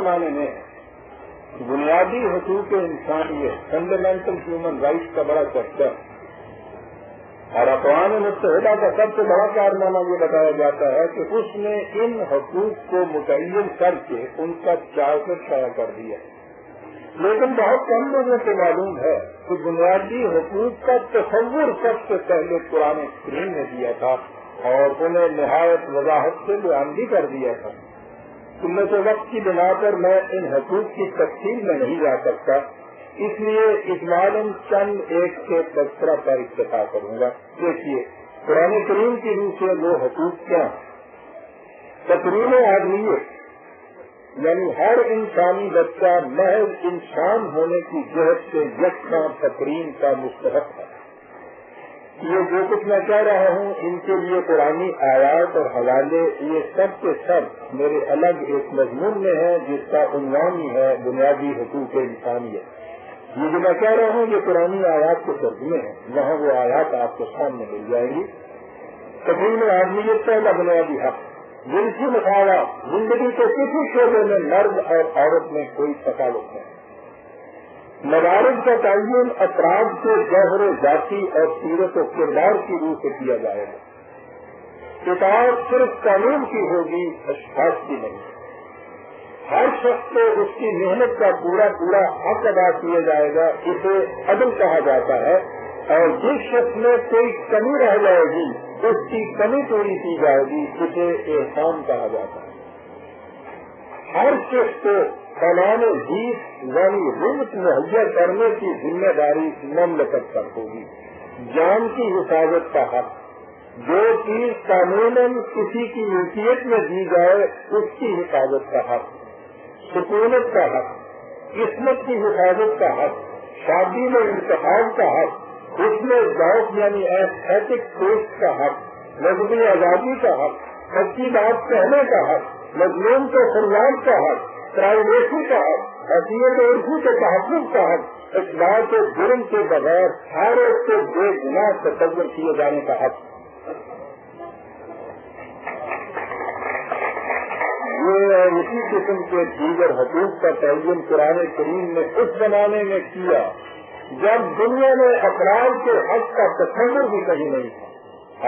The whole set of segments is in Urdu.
زمانے میں بنیادی حقوق انسانیت فنڈامنٹل ہیومن رائٹس کا بڑا چرچا ہے، اور اقوام متحدہ کا سب سے بڑا کارنامہ یہ بتایا جاتا ہے کہ اس نے ان حقوق کو متعین کر کے ان کا چارٹر شائع کر دیا، لیکن بہت کم لوگوں کو معلوم ہے کہ بنیادی حقوق کا تصور سب سے پہلے قرآن کریم نے دیا تھا اور انہیں نہایت وضاحت سے بیان بھی کر دیا تھا۔ قلت وقت کی بنا پر میں ان حقوق کی تفصیل میں نہیں جا سکتا، اس لیے اجمالاً چند ایک سے تذکرہ پر اکتفا کروں گا۔ دیکھیے، قرآن کریم کی روح سے وہ حقوق کیا ہیں؟ تقریم آدمیت، یعنی ہر انسانی بچہ محض انسان ہونے کی جہت سے یکساں تقریم کا مستحق ہے۔ یہ جو کچھ میں کہہ رہا ہوں ان کے لیے قرآنی آیات اور حوالے یہ سب کے سب میرے الگ ایک مضمون میں ہے جس کا عنوان ہی ہے بنیادی حقوق انسانیت۔ یہ جو میں کہہ رہا ہوں یہ قرآنی آیات کے ترجمے ہیں، وہاں وہ آیات آپ کو سامنے مل جائیں گی۔ تقریم آدمیت پہلا بنیادی حق، جنسی مساوات، زندگی کے کسی شعبے میں مرد اور عورت میں کوئی تفاوت نہیں۔ مدارج کا تعین افراد کے جوہر ذاتی اور سیرت و کردار کی روح سے کیا جائے گا۔ اطاعت صرف قانون کی ہوگی، اشخاص کی نہیں۔ ہر شخص کو اس کی محنت کا پورا حق ادا کیا جائے گا، اسے عدل کہا جاتا ہے، اور جس شخص میں کوئی کمی رہ جائے گی اس کی کمی پوری کی جائے گی، اسے احسان کہا جاتا ہے۔ ہر شخص کو سامان جیت یعنی رزق مہیا کرنے کی ذمہ داری مملکت پر ہوگی۔ جان کی حفاظت کا حق، جو چیز قانوناً کسی کی ملکیت میں دی جائے اس کی حفاظت کا حق، سکونت کا حق، قسمت کی حفاظت کا حق، شادی میں انتخاب کا حق، اس میں ذوق یعنی ایستھیٹک ٹیسٹ کا حق، مذہبی آزادی کا حق، سچی بات کہنے کا حق، مظلوم کو فریاد کا حق، پرائیویسی کا حق، حیثیت عرفی کے تحفظ کا حق، اقدار کے جرم کے بغیر ہر ایک کو بے گناہ تصور کیے جانے کا حق۔ یہ اسی قسم کے دیگر حقوق کا تعین قرآن کریم نے اس زمانے میں کیا جب دنیا میں افراد کے حق کا تصور بھی کہیں نہیں تھا۔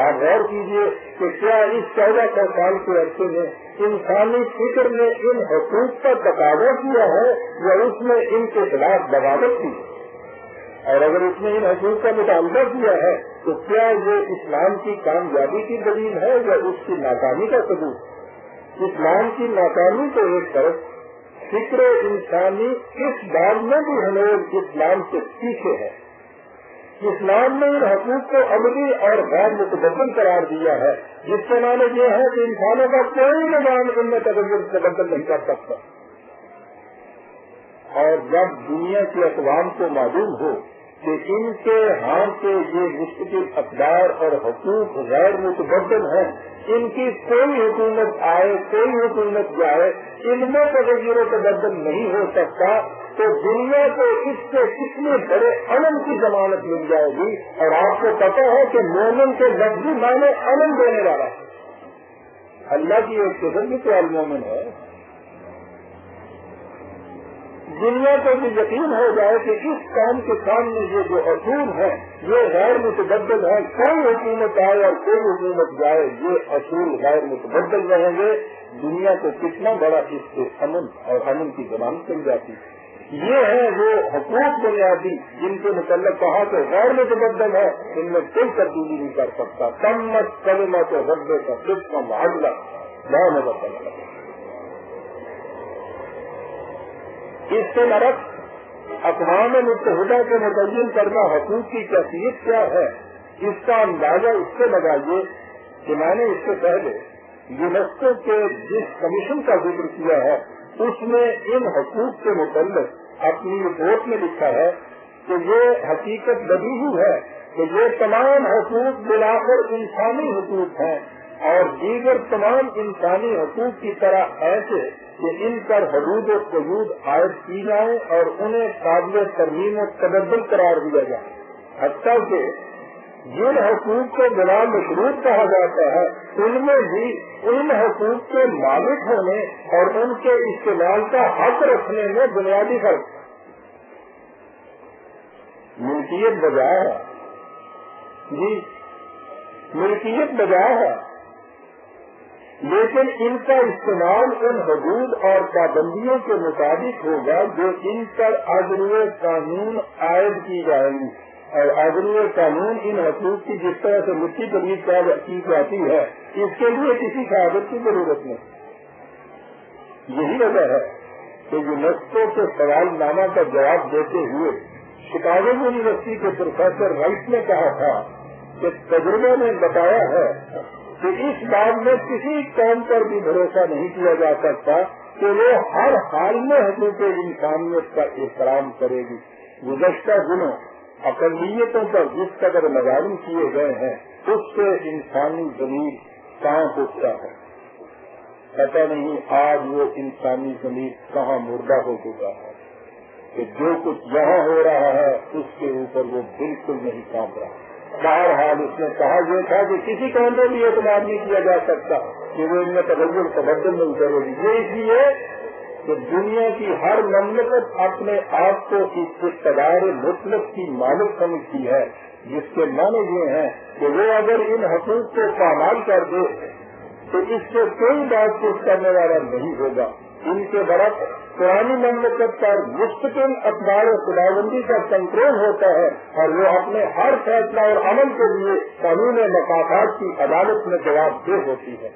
آپ غور کیجیے کہ کیا اس 1400 سال کے عرصے میں انسانی فکر نے ان حقوق کا تقاضا کیا ہے یا اس نے ان کے خلاف بغاوت کی؟ اور اگر اس نے ان حقوق کا مطالبہ کیا ہے تو کیا یہ اسلام کی کامیابی کی دلیل ہے یا اس کی ناکامی کا ثبوت؟ اسلام کی ناکامی تو ایک طرف، فکر انسانی اس بات میں بھی ہنوز اسلام سے پیچھے ہے۔ اسلام نے ان حقوق کو عملی اور غیر متبدل قرار دیا ہے، جس کے معنی یہ ہے کہ انسانوں کا کوئی نظام ان میں تبدل نہیں کر سکتا۔ اور جب دنیا کی اقوام کو معلوم ہو کہ ان کے ہاں کے یہ مستقل اقدار اور حقوق غیر متبدل ہیں، ان کی کوئی حکومت آئے کوئی حکومت جائے ان میں تغیر و تبدل نہیں ہو سکتا، تو دنیا کو اس سے کتنے بڑے امن کی ضمانت مل جائے گی۔ اور آپ کو پتا ہے کہ مومن کے لفظی معنی امن دینے والا ہے، اللہ کی ایک قسم بھی تو المومن ہے۔ دنیا کو بھی یقین ہو جائے کہ اس کام کے سامنے یہ جو اصول ہے یہ غیر متبدل ہے، کوئی حکومت آئے اور کوئی حکومت جائے یہ اصول غیر متبدل رہیں گے، دنیا کو کتنا بڑا اس سے امن اور امن کی ضمانت مل جاتی ہے۔ یہ ہے وہ حقوق بنیادی جن کے متعلق کہا کہ غیر متبدل ہے، ان میں کوئی تبدیلی نہیں کر سکتا۔ تمت کلمۃ ربک صدقا وعدلا لا مبدل لہ۔ اس سے برعکس اقوام متحدہ کے متعین کردہ حقوق کی کیفیت کیا ہے، اس کا اندازہ اس سے لگائیے کہ میں نے اس سے پہلے یونیسکو کے جس کمیشن کا ذکر کیا ہے اس میں ان حقوق کے متعلق اپنی رپورٹ میں لکھا ہے کہ یہ حقیقت بدیہی ہے کہ یہ تمام حقوق بلاخر انسانی حقوق ہیں اور دیگر تمام انسانی حقوق کی طرح ایسے کہ ان پر حدود و قیود عائد کی جائیں اور انہیں قابل ترمیم و تبدل قرار دیا جائے، حتیٰ کہ جن حقوق کو بلا مشروط کہا جاتا ہے ان میں بھی ان حقوق کے مالک ہونے اور ان کے استعمال کا حق رکھنے میں بنیادی فرق ہے۔ ملکیت بجا ہے جی، ملکیت بجا ہے، لیکن ان کا استعمال ان حدود اور پابندیوں کے مطابق ہوگا جو ان پر عدلیہ قانون عائد کی جائیں گی، اور عدلیہ قانون ان حقوق کی جس طرح سے مٹی تبدیل کی جاتی ہے اس کے لیے کسی شہادت کی ضرورت نہیں۔ یہی وجہ ہے کہ یونیسکو کے سوال نامہ کا جواب دیتے ہوئے شکاگو یونیورسٹی کے پروفیسر رائٹ نے کہا تھا کہ تجربے نے بتایا ہے کہ اس بات میں کسی قوم پر بھی بھروسہ نہیں کیا جا سکتا کہ وہ ہر حال میں حقوق انسانیت کا احترام کرے گی۔ گزشتہ دنوں اقلیتوں پر جس قدر مظالم کیے گئے ہیں اس سے انسانی ضمیر کہاں اٹھتا ہے، پتہ نہیں آج وہ انسانی ضمیر کہاں مردہ ہو چکا ہے کہ جو کچھ یہاں ہو رہا ہے اس کے اوپر وہ بالکل نہیں کام رہا۔ بہرحال اس نے کہا یہ تھا کہ کسی قوم کو بھی اعتماد نہیں کیا جا سکتا کہ وہ ان میں تغیر تبدل نہیں کرے گی۔ یہ اس لیے کہ دنیا کی ہر مملکت اپنے آپ کو اس اقتدار مطلق کی مالک سمجھتی ہے، جس کے معنی یہ ہیں کہ وہ اگر ان حقوق کو پامال کر دے تو اس سے کوئی بات چیت کرنے والا نہیں ہوگا۔ ان کے برعکس پرانی مملکت پر مستقل اقدار و خداوندی کا کنٹرول ہوتا ہے اور وہ اپنے ہر فیصلہ اور عمل کے لیے قانون مقاصد کی عدالت میں جواب دہ ہوتی ہے۔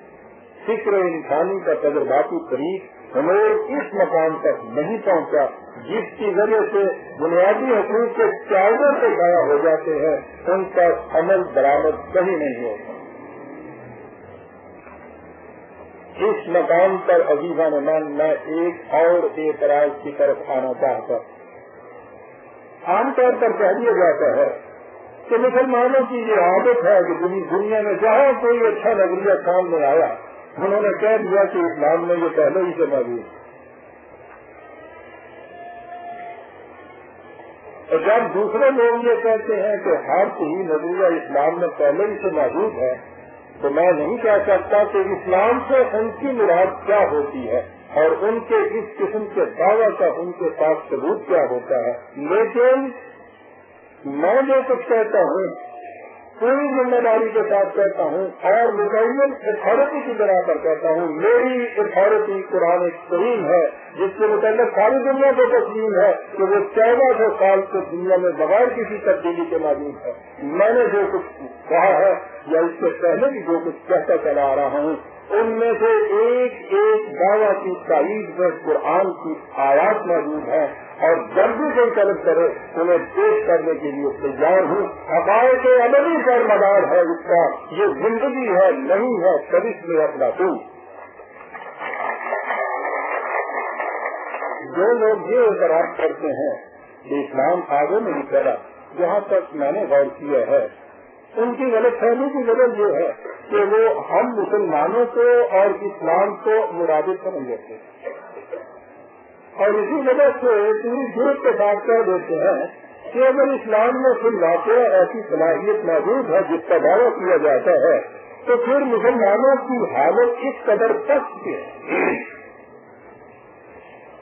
فکر انسانی کا تجرباتی طریق ہمیں اس مقام تک نہیں پہنچا جس کی وجہ سے بنیادی حقوق کے چارجوں سے ضائع ہو جاتے ہیں، ان پر عمل درآمد کہیں نہیں ہوتا۔ اس مقام پر عزیزان میں ایک اور اعتراض کی طرف آنا چاہتا ہوں۔ عام طور پر کہہ دیا جاتا ہے کہ مسلمانوں کی یہ عادت ہے کہ دنیا میں جہاں کوئی اچھا نظریہ سامنے آیا انہوں نے کہہ دیا کہ اسلام میں یہ پہلے ہی سے موجود ہے، اور جب دوسرے لوگ یہ کہتے ہیں کہ ہر کوئی نظریہ اسلام میں پہلے ہی سے موجود ہے تو میں نہیں کہہ سکتا کہ اسلام سے ان کی مراد کیا ہوتی ہے اور ان کے اس قسم کے دعویٰ کا ان کے پاس ثبوت کیا ہوتا ہے، لیکن میں جو کچھ کہتا ہوں پوری ذمہ داری کے ساتھ کہتا ہوں اور مکمل اتھارٹی کی بنا پر کہتا ہوں۔ میری اتھارٹی قرآن کریم ہے جس کے متعلق ساری دنیا کو تسلیم ہے کہ وہ 1400 سال سے دنیا میں بغیر کسی تبدیلی کے موجود ہے۔ میں نے جو کچھ کہا ہے یا اس سے پہلے بھی جو کچھ کہتا چلا آ رہا ہوں ان میں سے ایک ایک دعویٰ کی تائید میں قرآن کی آیات موجود ہے، اور جب بھی کوئی طلب کرے انہیں پیش کرنے کے لیے تیار ہوں۔ حقائق عملی پر مدار ہے اس کا، یہ زندگی ہے نہیں ہے کرش میں اپنا تو۔ جو لوگ یہ اعتراف کرتے ہیں کہ اسلام آگے نہیں چلا، جہاں تک میں نے غور کیا ہے ان کی غلط فہمی کی وجہ یہ ہے کہ وہ ہم مسلمانوں کو اور اسلام کو مرادف سمجھ لیتے ہیں، اور اسی وجہ سے پوری جھوٹ کے ساتھ کہہ دیتے ہیں کہ اگر اسلام میں کوئی واقعہ ایسی صلاحیت موجود ہے جس کا دعویٰ کیا جاتا ہے تو پھر مسلمانوں کی حالت اس قدر سخت ہے۔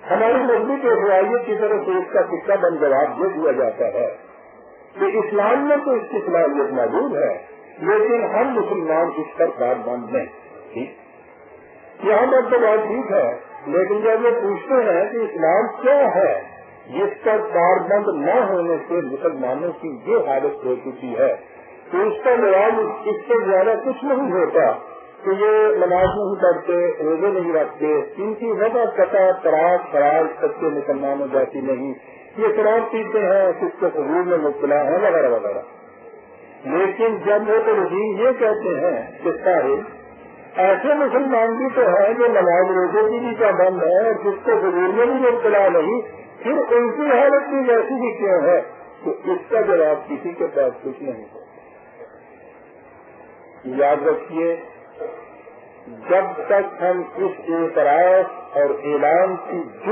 ہماری مضبوط رفاعیت کی طرف سے اس کا قصہ بن جواب دے دیا جاتا ہے کہ اسلام میں تو اس کی صلاحیت موجود ہے لیکن ہم مسلمان اس پر کاربند نہیں۔ یہاں تک تو بات ٹھیک ہے، لیکن جب وہ پوچھتے ہیں کہ اسلام کیا ہے جس پر کاربند نہ ہونے سے مسلمانوں کی یہ حالت ہو چکی ہے تو اس کا جواب اس سے زیادہ کچھ نہیں ہوتا کہ یہ نماز نہیں پڑھتے، روزے نہیں رکھتے، ان کی وجہ قطع تراک فراز سچے مسلمانوں جیسی نہیں، یہ شراب پیتے ہیں، کچھ کو حضور میں مبتلا ہے وغیرہ وغیرہ۔ لیکن جب وہ تو رجیم یہ کہتے ہیں کہ صاحب ایسے مسلمان بھی تو ہیں جو نماز روزے کی بھی پابند ہے اور جس کو حضور میں بھی مبتلا نہیں، پھر ان کی حالت بھی ویسی بھی کیوں ہے؟ تو اس کا جواب کسی کے پاس کچھ نہیں ہے۔ یاد رکھیے جب تک ہم اس اعتراف اور اعلان کی